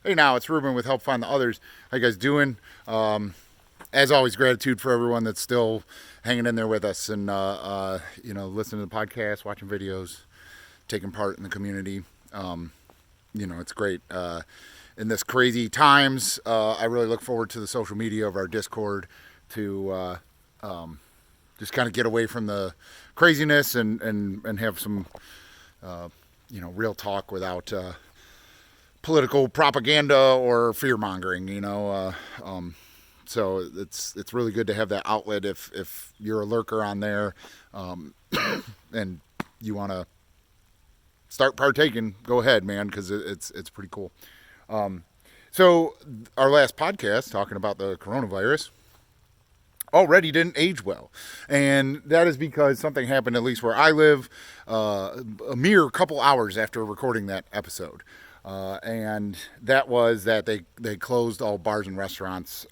Hey, now it's Ruben with Help Find the Others. How you guys doing? As always, gratitude for everyone that's still hanging in there with us and listening to the podcast, watching videos, taking part in the community. It's great. In this crazy times, I really look forward to the social media of our Discord to just kind of get away from the craziness and have some real talk without political propaganda or fear mongering. So it's really good to have that outlet if you're a lurker on there, and you want to start partaking. Go ahead, man, because it's pretty cool. So our last podcast talking about the coronavirus already didn't age well, and that is because something happened, at least where I live, a mere couple hours after recording that episode. And that was that they closed all bars and restaurants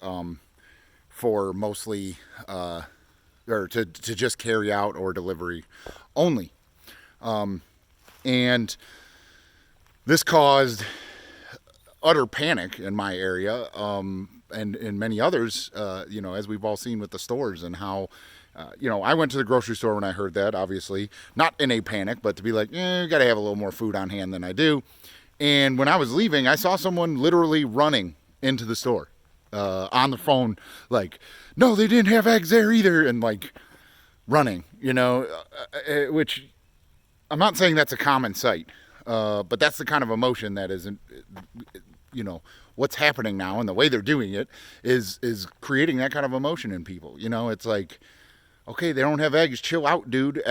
for mostly or to just carry out or delivery only. And this caused utter panic in my area and in many others, as we've all seen with the stores and how, I went to the grocery store when I heard that, obviously, not in a panic, but to be like, got to have a little more food on hand than I do. And when I was leaving, I saw someone literally running into the store on the phone, like, no, they didn't have eggs there either, and like running, which I'm not saying that's a common sight, but that's the kind of emotion that isn't, what's happening now and the way they're doing it is creating that kind of emotion in people. It's like, okay, they don't have eggs. Chill out, dude.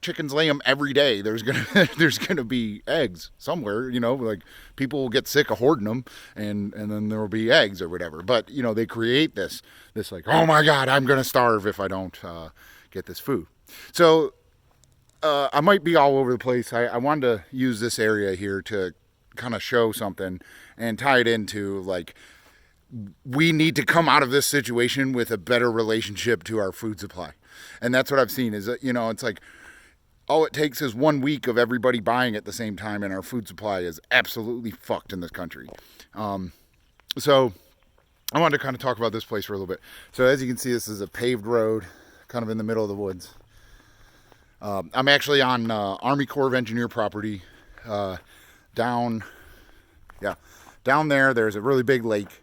Chickens lay them every day. There's gonna be eggs somewhere. Like people will get sick of hoarding them, and then there will be eggs or whatever. But they create this like, oh my God, I'm gonna starve if I don't get this food. So I might be all over the place. I wanted to use this area here to kind of show something and tie it into like, we need to come out of this situation with a better relationship to our food supply. And that's what I've seen is that, it's like all it takes is 1 week of everybody buying at the same time and our food supply is absolutely fucked in this country. So I wanted to kind of talk about this place for a little bit. So as you can see, this is a paved road kind of in the middle of the woods. I'm actually on Army Corps of Engineer property down there. There's a really big lake.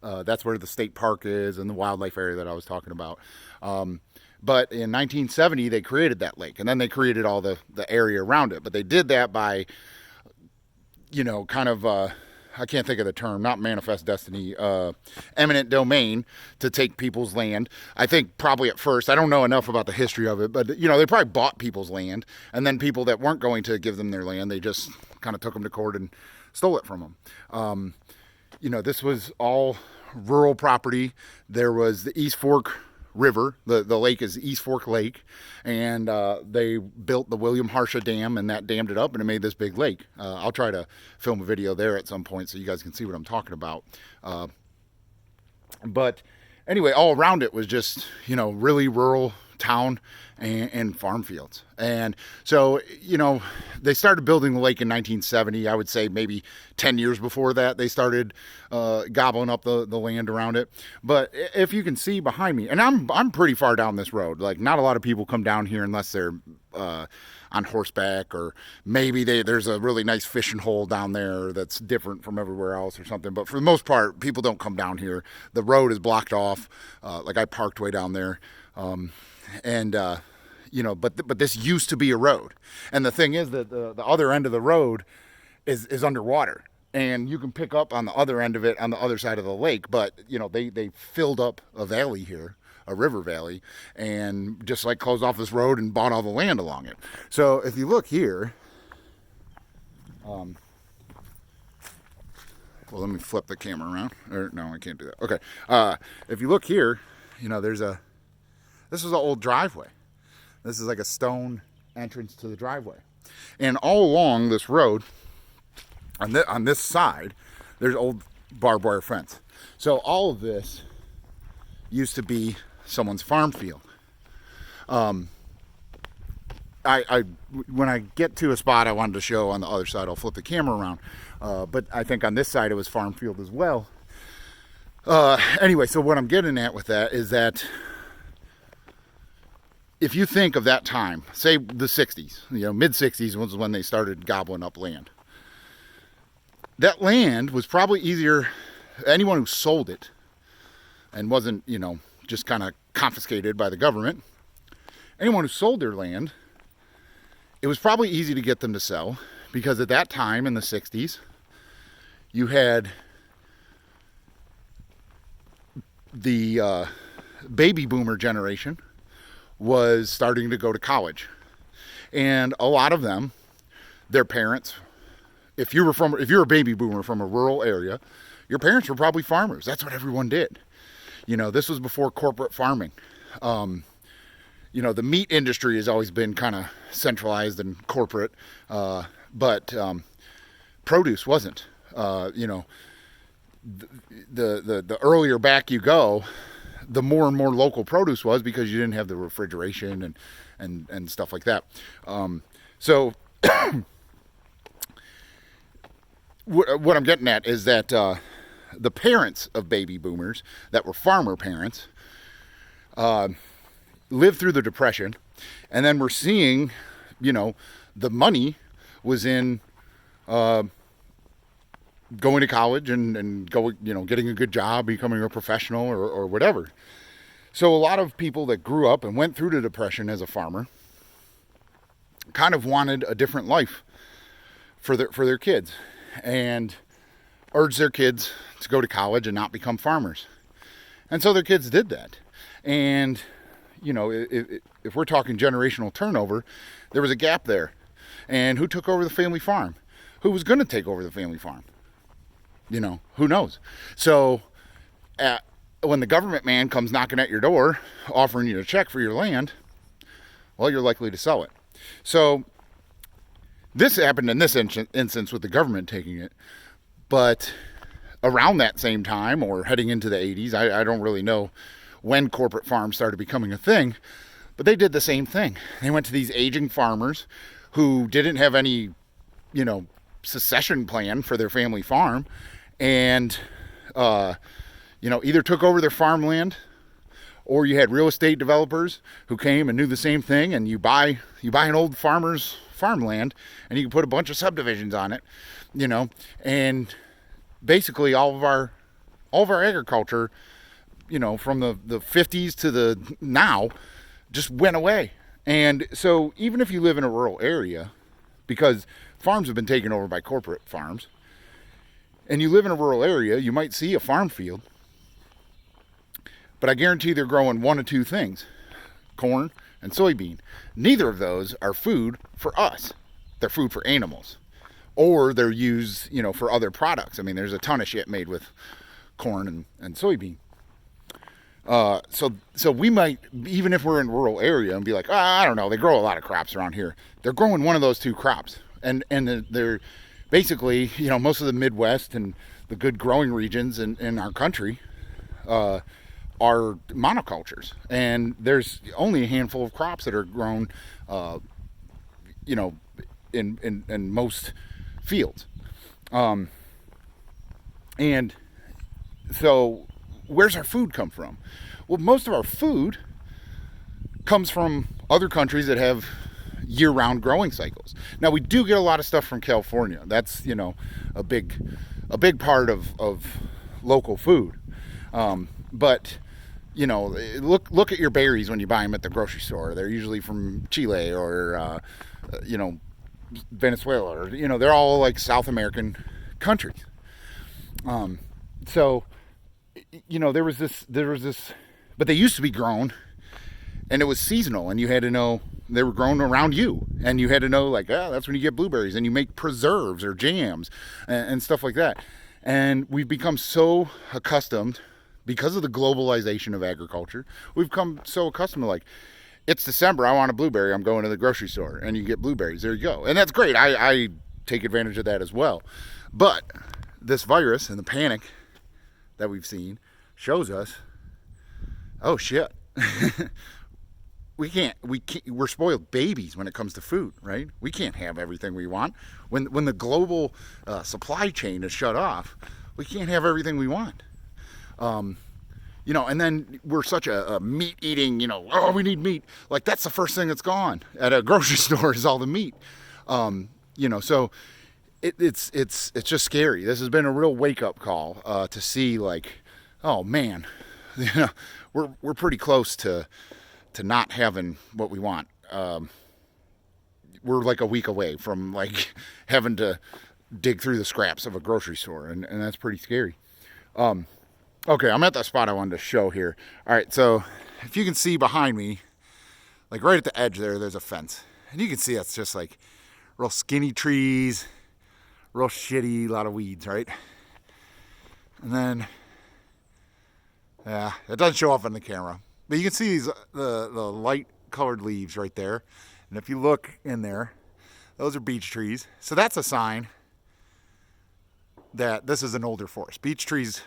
That's where the state park is and the wildlife area that I was talking about. But in 1970, they created that lake, and then they created all the area around it. But they did that by, I can't think of the term, not manifest destiny, eminent domain to take people's land. I think probably at first, I don't know enough about the history of it, but, they probably bought people's land, and then people that weren't going to give them their land, they just kind of took them to court and stole it from them. This was all rural property. There was the East Fork River. The lake is East Fork Lake, and they built the William Harsha Dam, and that dammed it up, and it made this big lake. I'll try to film a video there at some point so you guys can see what I'm talking about. But anyway, all around it was just, really rural town and farm fields. And so, they started building the lake in 1970. I would say maybe 10 years before that, they started gobbling up the land around it. But if you can see behind me, and I'm pretty far down this road, like not a lot of people come down here unless they're on horseback, or maybe there's a really nice fishing hole down there that's different from everywhere else or something. But for the most part, people don't come down here. The road is blocked off. Like I parked way down there. But this used to be a road. And the thing is that the other end of the road is underwater. And you can pick up on the other end of it on the other side of the lake. But, they filled up a valley here, a river valley, and just like closed off this road and bought all the land along it. So if you look here, well, let me flip the camera around. Or no, I can't do that. Okay. If you look here, this is an old driveway. This is like a stone entrance to the driveway. And all along this road, on this side, there's old barbed wire fence. So all of this used to be someone's farm field. When I get to a spot I wanted to show on the other side, I'll flip the camera around. But I think on this side it was farm field as well. Anyway, so what I'm getting at with that is that if you think of that time, say the 60s, mid 60s was when they started gobbling up land. That land was probably easier, anyone who sold it and wasn't, just kind of confiscated by the government, anyone who sold their land, it was probably easy to get them to sell, because at that time in the 60s, you had the baby boomer generation was starting to go to college. And a lot of them, their parents, if you're a baby boomer from a rural area, your parents were probably farmers. That's what everyone did. This was before corporate farming. The meat industry has always been kind of centralized and corporate, but produce wasn't. The earlier back you go, the more and more local produce was, because you didn't have the refrigeration and stuff like that. So what I'm getting at is that the parents of baby boomers that were farmer parents lived through the Depression, and then we're seeing, the money was in going to college and getting a good job, becoming a professional or whatever. So a lot of people that grew up and went through the Depression as a farmer kind of wanted a different life for their kids, and urged their kids to go to college and not become farmers. And so their kids did that. And, if we're talking generational turnover, there was a gap there. And who took over the family farm? Who was going to take over the family farm? Who knows? So when the government man comes knocking at your door, offering you a check for your land, well, you're likely to sell it. So this happened in this instance with the government taking it. But around that same time, or heading into the 80s, I don't really know when corporate farms started becoming a thing, but they did the same thing. They went to these aging farmers who didn't have any, succession plan for their family farm, and, either took over their farmland, or you had real estate developers who came and knew the same thing, and you buy an old farmer's farmland, and you can put a bunch of subdivisions on it, and basically all of our agriculture, from the 50s to the now, just went away. And so even if you live in a rural area, because farms have been taken over by corporate farms, and you live in a rural area, you might see a farm field, but I guarantee they're growing one of two things: corn and soybean. Neither of those are food for us. They're food for animals, or they're used, for other products. I mean, there's a ton of shit made with corn and soybean. So we might, even if we're in a rural area, and be like, I don't know, they grow a lot of crops around here. They're growing one of those two crops, and they're basically, most of the Midwest and the good growing regions in our country are monocultures, and there's only a handful of crops that are grown, in most fields. And so where's our food come from? Well, most of our food comes from other countries that have year-round growing cycles. Now, we do get a lot of stuff from California. That's, a big part of local food. But look at your berries when you buy them at the grocery store. They're usually from Chile or Venezuela, or they're all like South American countries. So there was this, but they used to be grown, and it was seasonal, and you had to know they were grown around you, and you had to know, like, that's when you get blueberries, and you make preserves or jams and stuff like that. And we've become so accustomed, because of the globalization of agriculture, we've become so accustomed to, like, it's December, I want a blueberry, I'm going to the grocery store, and you get blueberries, there you go. And that's great. I take advantage of that as well. But this virus and the panic that we've seen shows us, oh shit, we're spoiled babies when it comes to food, right? We can't have everything we want. When the global supply chain is shut off, we can't have everything we want. And then we're such a meat eating, oh, we need meat. Like, that's the first thing that's gone at a grocery store is all the meat. So it's just scary. This has been a real wake up call to see, like, oh man, we're pretty close to not having what we want. We're like a week away from like having to dig through the scraps of a grocery store, and that's pretty scary. Okay, I'm at the spot I wanted to show here. All right, so if you can see behind me, like right at the edge there's a fence. And you can see that's just like real skinny trees, real shitty, lot of weeds, right? And then, it doesn't show up on the camera. But you can see these the light colored leaves right there. And if you look in there, those are beech trees. So that's a sign that this is an older forest. Beech trees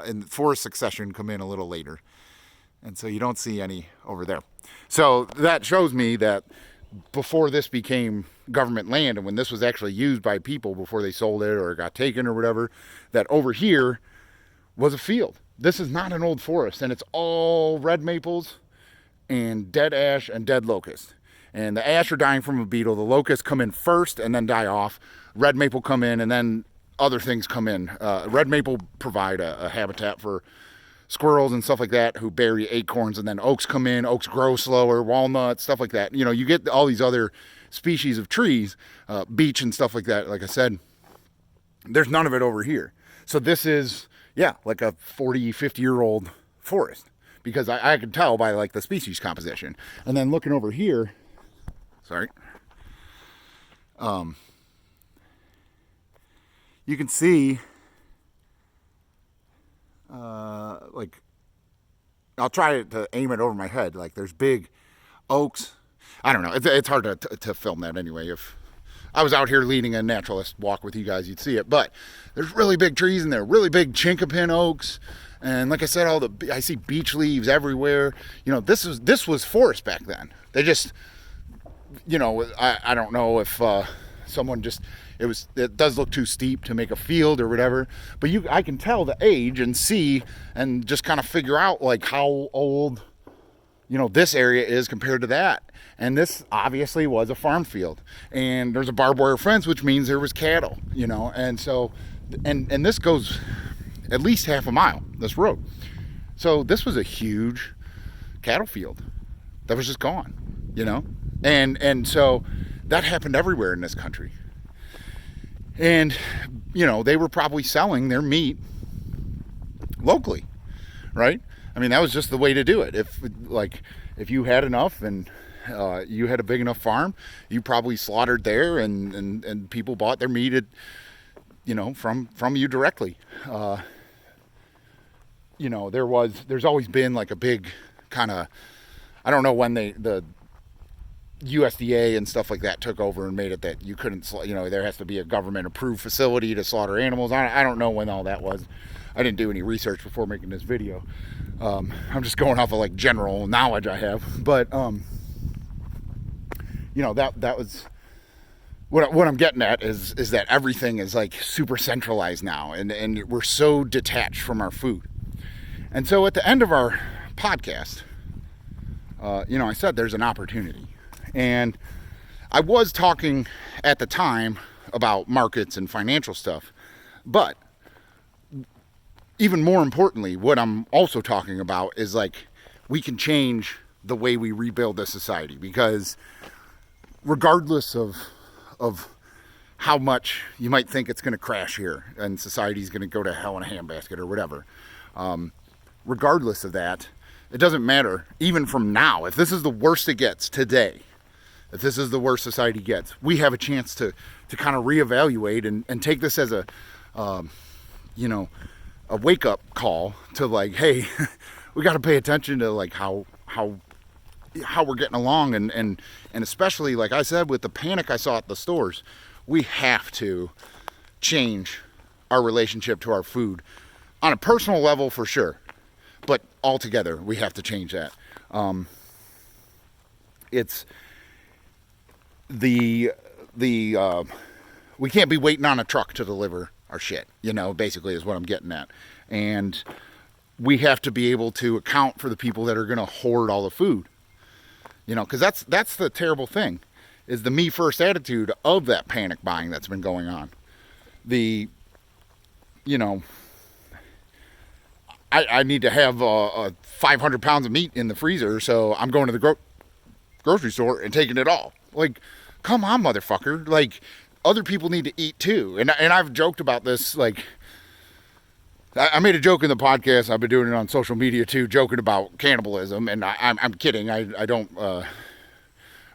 in forest succession come in a little later. And so you don't see any over there. So that shows me that before this became government land, and when this was actually used by people before they sold it or got taken or whatever, that over here was a field. This is not an old forest, and it's all red maples and dead ash and dead locust. And the ash are dying from a beetle. The locusts come in first and then die off. Red maple come in, and then other things come in. Red maple provide a habitat for squirrels and stuff like that who bury acorns, and then oaks come in. Oaks grow slower, walnuts, stuff like that. You get all these other species of trees, beech and stuff like that. Like I said, there's none of it over here. So this is, like a 40, 50-year-old forest, because I can tell by like the species composition. And then looking over here, you can see, like, I'll try to aim it over my head. Like, there's big oaks. I don't know. It's hard to film that anyway. If I was out here leading a naturalist walk with you guys, you'd see it. But there's really big trees in there, really big chinkapin oaks. And like I said, I see beech leaves everywhere. This was forest back then. They just, I don't know if someone just, it does look too steep to make a field or whatever, but I can tell the age and see and just kind of figure out like how old this area is compared to that. And this obviously was a farm field, and there's a barbed wire fence, which means there was cattle, and so and this goes at least half a mile, this road. So this was a huge cattle field that was just gone, and so that happened everywhere in this country. And, they were probably selling their meat locally, right? I mean, that was just the way to do it. If you had enough and you had a big enough farm, you probably slaughtered there, and people bought their meat from you directly. There's always been like a big kind of, I don't know when the USDA and stuff like that took over and made it that you couldn't, there has to be a government approved facility to slaughter animals. I don't know when all that was. I didn't do any research before making this video. I'm just going off of like general knowledge I have, but that was what I'm getting at is that everything is like super centralized now, and we're so detached from our food. And so at the end of our podcast, I said there's an opportunity. And I was talking at the time about markets and financial stuff, but even more importantly, what I'm also talking about is like we can change the way we rebuild this society, because regardless of how much you might think it's going to crash here and society's going to go to hell in a handbasket or whatever, regardless of that, it doesn't matter. Even from now, if this is the worst it gets today, if this is the worst society gets, we have a chance to kind of reevaluate and take this as a wake-up call to like, hey, we got to pay attention to like how we're getting along, and especially like I said, with the panic I saw at the stores, we have to change our relationship to our food on a personal level for sure, but altogether we have to change that. it's the we can't be waiting on a truck to deliver our shit, basically is what I'm getting at. And we have to be able to account for the people that are going to hoard all the food, because that's the terrible thing, is the me first attitude of that panic buying that's been going on. I need to have 500 pounds of meat in the freezer, so I'm going to the grocery store and taking it all. Like, come on, motherfucker. Like, other people need to eat too. And I've joked about this. Like, I made a joke in the podcast. I've been doing it on social media too, joking about cannibalism. And I'm kidding. I don't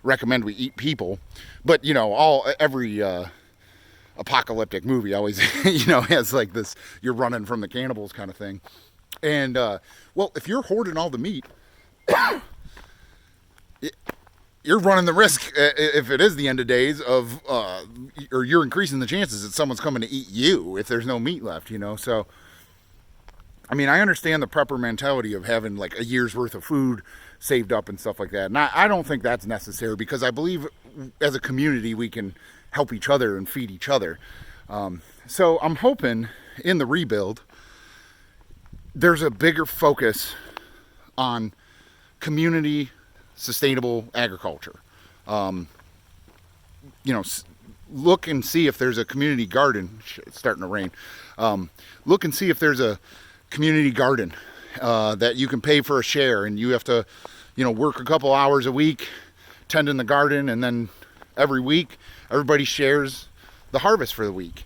recommend we eat people. But, every apocalyptic movie always, has like this, you're running from the cannibals kind of thing. And, well, if you're hoarding all the meat, you're running the risk, if it is the end of days, of, or you're increasing the chances that someone's coming to eat you if there's no meat left, So, I mean, I understand the prepper mentality of having like a year's worth of food saved up and stuff like that. And I don't think that's necessary, because I believe as a community we can help each other and feed each other. So I'm hoping in the rebuild there's a bigger focus on community sustainable agriculture. Look and see if there's a community garden. It's starting to rain. Look and see if there's a community garden that you can pay for a share, and you have to, work a couple hours a week tending the garden, and then every week everybody shares the harvest for the week.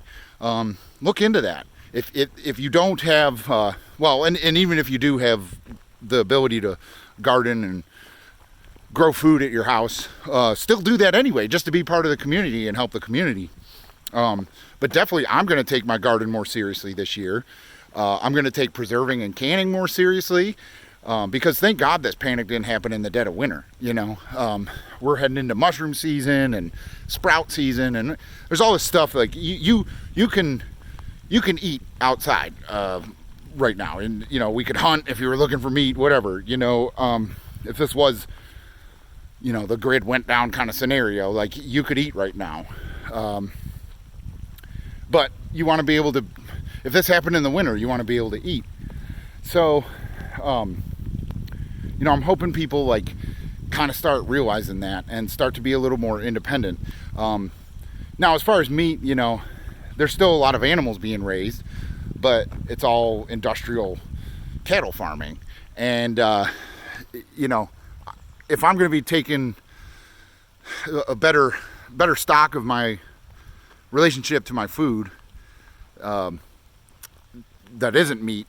Look into that. If you don't have, and even if you do have the ability to garden and grow food at your house, still do that anyway, just to be part of the community and help the community. But definitely, I'm going to take my garden more seriously this year. I'm going to take preserving and canning more seriously, because thank God this panic didn't happen in the dead of winter. We're heading into mushroom season and sprout season, and there's all this stuff like you can eat outside right now, and we could hunt if you were looking for meat, whatever. If this was the grid went down kind of scenario, like, you could eat right now. But you want to be able to, if this happened in the winter, you want to be able to eat. So, I'm hoping people like kind of start realizing that and start to be a little more independent. Now, as far as meat, there's still a lot of animals being raised, but it's all industrial cattle farming. And, if I'm going to be taking a better stock of my relationship to my food, that isn't meat,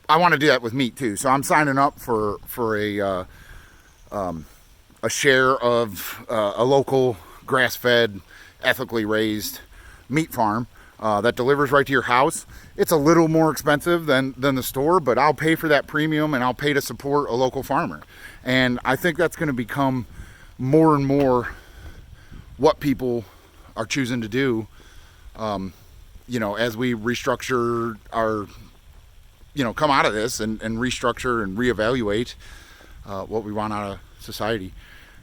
I want to do that with meat too. So I'm signing up for a share of a local grass-fed, ethically raised meat farm that delivers right to your house. It's a little more expensive than the store, but I'll pay for that premium, and I'll pay to support a local farmer. And I think that's going to become more and more what people are choosing to do, as we restructure our, come out of this and restructure and reevaluate what we want out of society.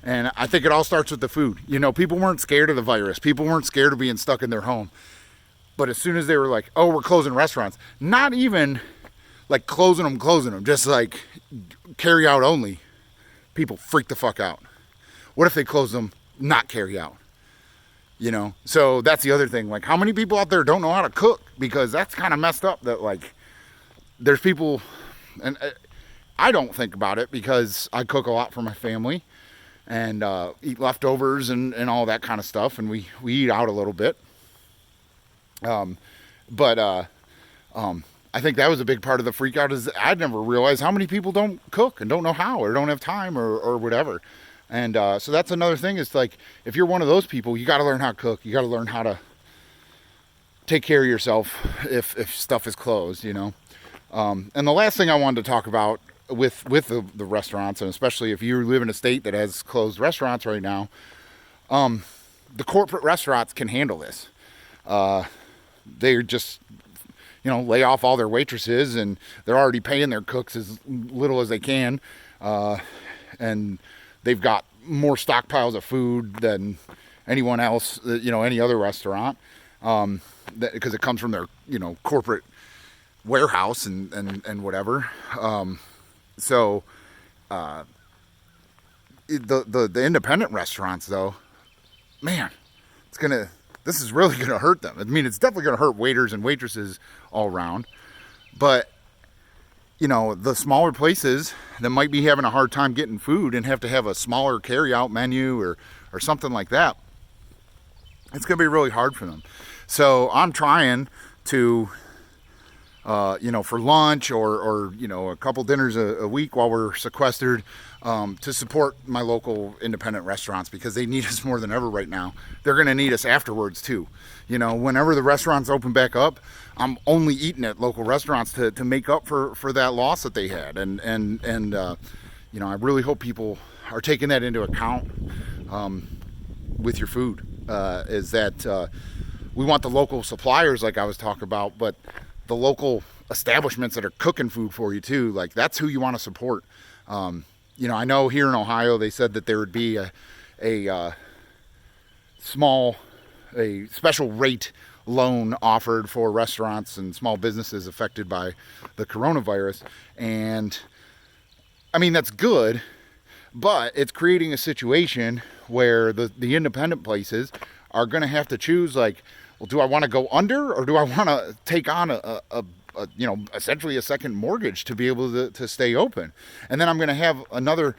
And I think it all starts with the food. People weren't scared of the virus. People weren't scared of being stuck in their home. But as soon as they were like, oh, we're closing restaurants, not even like closing them, just like carry out only, people freak the fuck out. What if they close them, not carry out? So that's the other thing. Like, how many people out there don't know how to cook? Because that's kind of messed up that, like, there's people, and I don't think about it because I cook a lot for my family and eat leftovers and all that kind of stuff. And we eat out a little bit. But I think that was a big part of the freak out, is I'd never realized how many people don't cook and don't know how, or don't have time, or whatever. And so that's another thing, is like, if you're one of those people, you got to learn how to cook. You got to learn how to take care of yourself if stuff is closed, And the last thing I wanted to talk about with the restaurants, and especially if you live in a state that has closed restaurants right now, the corporate restaurants can handle this. They're just, lay off all their waitresses, and they're already paying their cooks as little as they can. And they've got more stockpiles of food than anyone else, any other restaurant, because it comes from their, corporate warehouse and whatever. So the independent restaurants, though, man, this is really gonna hurt them. I mean, it's definitely gonna hurt waiters and waitresses all around, but the smaller places that might be having a hard time getting food and have to have a smaller carry-out menu or something like that, it's going to be really hard for them. So I'm trying to, for lunch or a couple dinners a week while we're sequestered, to support my local independent restaurants, because they need us more than ever right now. They're going to need us afterwards too. Whenever the restaurants open back up, I'm only eating at local restaurants to make up for that loss that they had. And I really hope people are taking that into account with your food. Is that we want the local suppliers, like I was talking about, but the local establishments that are cooking food for you too. Like, that's who you want to support. I know here in Ohio they said that there would be a special rate loan offered for restaurants and small businesses affected by the coronavirus. And I mean, that's good, but it's creating a situation where the independent places are going to have to choose, like, well, do I want to go under, or do I want to take on essentially a second mortgage to be able to stay open? And then I'm going to have another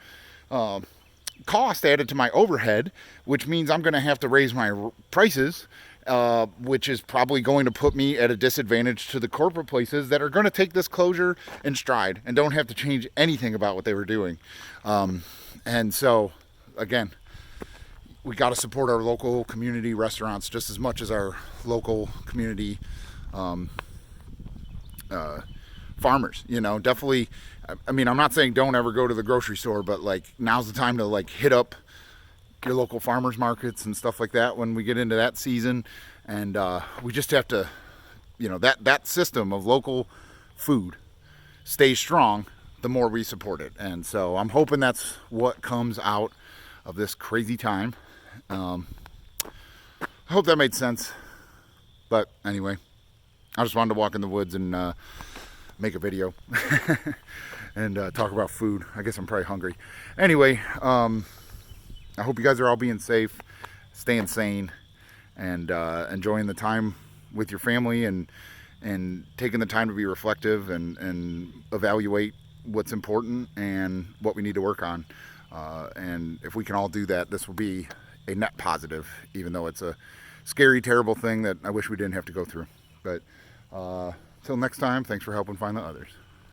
cost added to my overhead, which means I'm going to have to raise my prices, which is probably going to put me at a disadvantage to the corporate places that are going to take this closure in stride and don't have to change anything about what they were doing. And so, again, we got to support our local community restaurants just as much as our local community farmers. Definitely. I mean, I'm not saying don't ever go to the grocery store, but like, now's the time to like hit up your local farmers markets and stuff like that when we get into that season. And we just have to, that system of local food stays strong the more we support it. And so I'm hoping that's what comes out of this crazy time. I hope that made sense. But anyway, I just wanted to walk in the woods and make a video and talk about food. I guess I'm probably hungry. Anyway, I hope you guys are all being safe, staying sane, and enjoying the time with your family, and taking the time to be reflective and evaluate what's important and what we need to work on. And if we can all do that, this will be a net positive, even though it's a scary, terrible thing that I wish we didn't have to go through. But till next time, thanks for helping find the others.